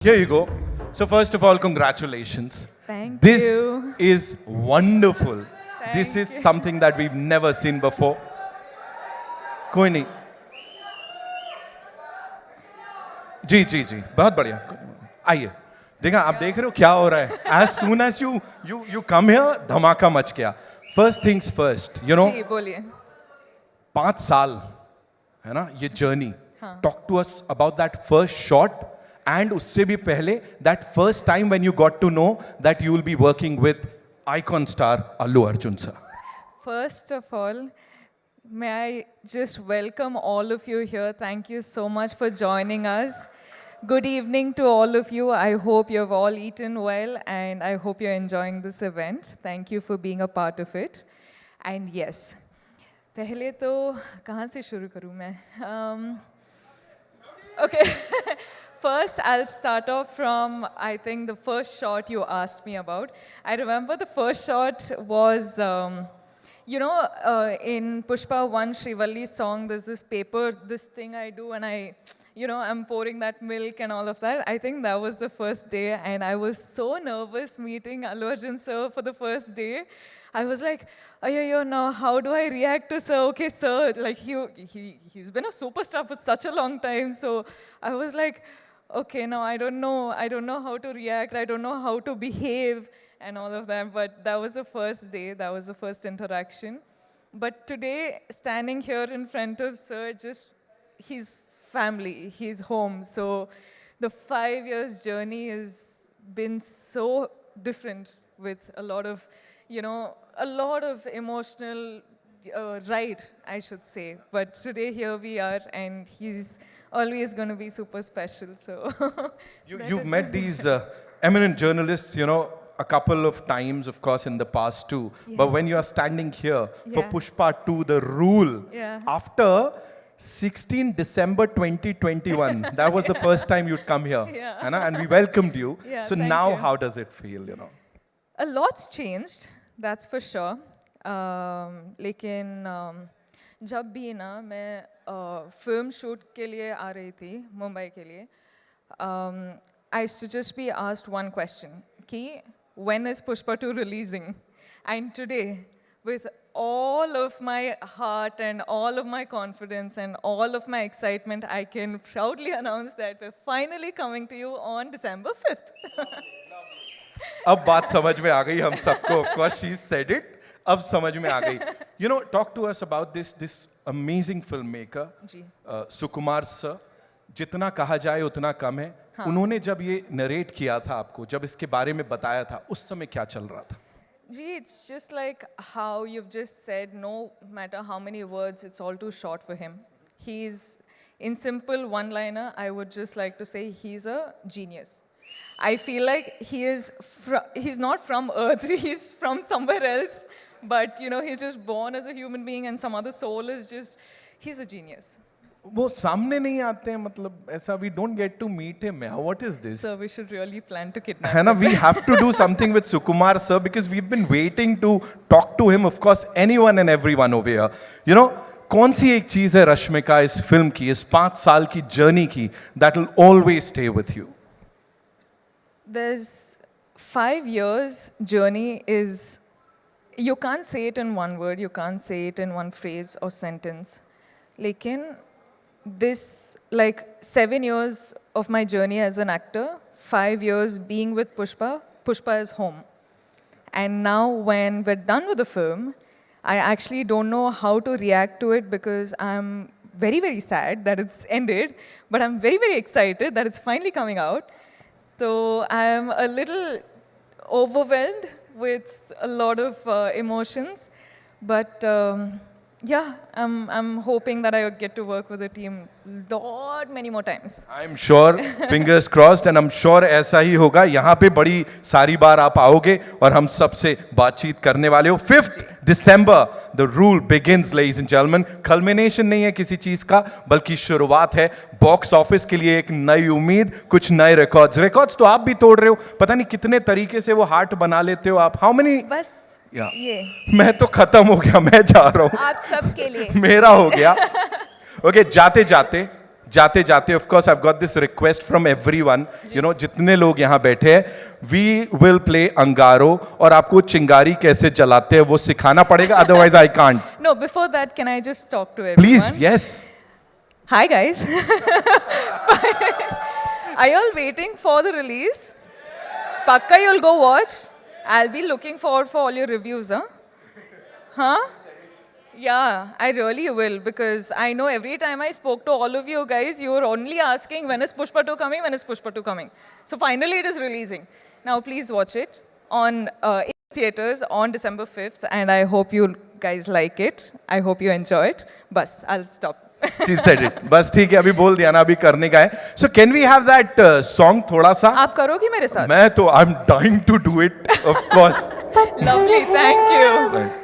Here you go. So first of all, congratulations. Thank This you. is wonderful. This Thank is you. something that we've never seen before. कोई नहीं. जी जी जी बहुत बढ़िया. आइए. देखा आप देख रहे हो क्या हो रहा है. As soon as you come here, धमाका मच गया. First things first, you know. जी बोलिए. 5 साल है ना ये जर्नी. हाँ. Talk to us about that first shot. And उससे भी पहले that first time when you got to know that you will be working with icon star Allu Arjun sir. First of all, may I just welcome all of you here. Thank you so much for joining us. Good evening to all of you. I hope you've all eaten well and I hope you're enjoying this event. Thank you for being a part of it. And yes, पहले तो कहाँ से शुरू करूँ मैं? Okay. First, I'll start off from, I think, the first shot you asked me about. I remember the first shot was, in Pushpa 1 Srivalli's song, there's this paper, this thing I do, and I'm pouring that milk and all of that. I think that was the first day, and I was so nervous meeting Allu Arjun sir for the first day. I was like, yo, now how do I react to sir? Okay, sir, like he's been a superstar for such a long time, so I was like, okay, now I don't know how to react, I don't know how to behave and all of that, but that was the first day, that was the first interaction. But today, standing here in front of sir, just his family, his home, so the 5 years journey has been so different with a lot of emotional ride, I should say. But today here we are, and he's always going to be super special. So You've met these eminent journalists, a couple of times, of course, in the past too. But Yes. when you are standing here for Yeah. Pushpa 2, The Rule, Yeah. after 16 December 2021, that was the first time you'd come here. Yeah. है ना? And we welcomed you. Yeah, So thank now you. how does it feel, A lot's changed, that's for sure. लेकिन जब भी ना मैं film shoot के लिए आ रही थी मुंबई के लिए, I used to just be asked one question, कि when is Pushpa 2 releasing? And today, with all of my heart and all of my confidence and all of my excitement, I can proudly announce that we're finally coming to you on December 5th. अब बात समझ में आ गई हम सबको. Of course, she said it. अब समझ में आ गई. Talk to us about this amazing filmmaker, ji. Sukumar sir. जितना कहा जाए उतना कम है. उन्होंने जब ये नरेट किया था आपको, जब इसके बारे में बताया था, उस समय क्या चल रहा था? Gee, it's just like how you've just said, no matter how many words, it's all too short for him. He's, in simple one-liner, I would just like to say he's a genius. I feel like he's not from Earth, he's from somewhere else, but he's just born as a human being and some other soul is just, he's a genius. वो सामने नहीं आते हैं, मतलब ऐसा we don't get to meet him. What is this? So we should really plan to kidnap है ना, him. we have to do something with Sukumar sir because we've been waiting to talk to him. Of course, anyone and everyone over here. कौन सी एक चीज है रश्मिका इस film की, इस 5 साल की जर्नी की, that will always stay with you? There's 5 years journey is, you can't say it in one word, you can't say it in one phrase or sentence. Lekin, this, like 7 years of my journey as an actor, 5 years being with Pushpa, Pushpa is home. And now when we're done with the film, I actually don't know how to react to it because I'm very, very sad that it's ended, but I'm very, very excited that it's finally coming out. So I'm a little overwhelmed with a lot of emotions, but yeah, I'm hoping that I get to work with the team many more times. I'm sure, fingers crossed, and I'm sure ऐसा ही होगा. यहाँ पे बड़ी सारी बार आप आओगे और हम सबसे बातचीत करने वाले हो. 5th December, the rule begins, ladies and gentlemen. Culmination नहीं है किसी चीज का, बल्कि शुरुआत है. बॉक्स ऑफिस के लिए एक नई उम्मीद, कुछ नए रिकॉर्ड्स तो आप भी तोड़ रहे हो. पता नहीं कितने तरीके से वो हार्ट बना लेते हो आप. How many? बस ये मैं तो खत्म हो गया, मैं जा रहा हूँ. आप सब के लिए. मेरा हो गया. ओके, जाते जाते जाते जाते of course I have got this request from everyone, you know जितने लोग यहाँ बैठे हैं, वी विल प्ले अंगारो और आपको चिंगारी कैसे जलाते हैं वो सिखाना पड़ेगा, otherwise I can't. No, before that, can I just talk to everyone? Please, yes. Hi guys. Are you all waiting for the release? Pakka you'll go watch. I'll be looking forward for all your reviews, huh? Huh? Yeah, I really will, because I know every time I spoke to all of you guys, you were only asking when is Pushpa 2 coming, when is Pushpa 2 coming. So finally it is releasing. Now please watch it on in theaters on December 5th, and I hope you guys like it. I hope you enjoy it. Bas, I'll stop. She said it. बस ठीक है, अभी बोल दिया ना, अभी करने का है. So can we have that song थोड़ा सा? आप करोगी मेरे साथ? मैं तो I'm dying to do it, of course. Lovely, thank you.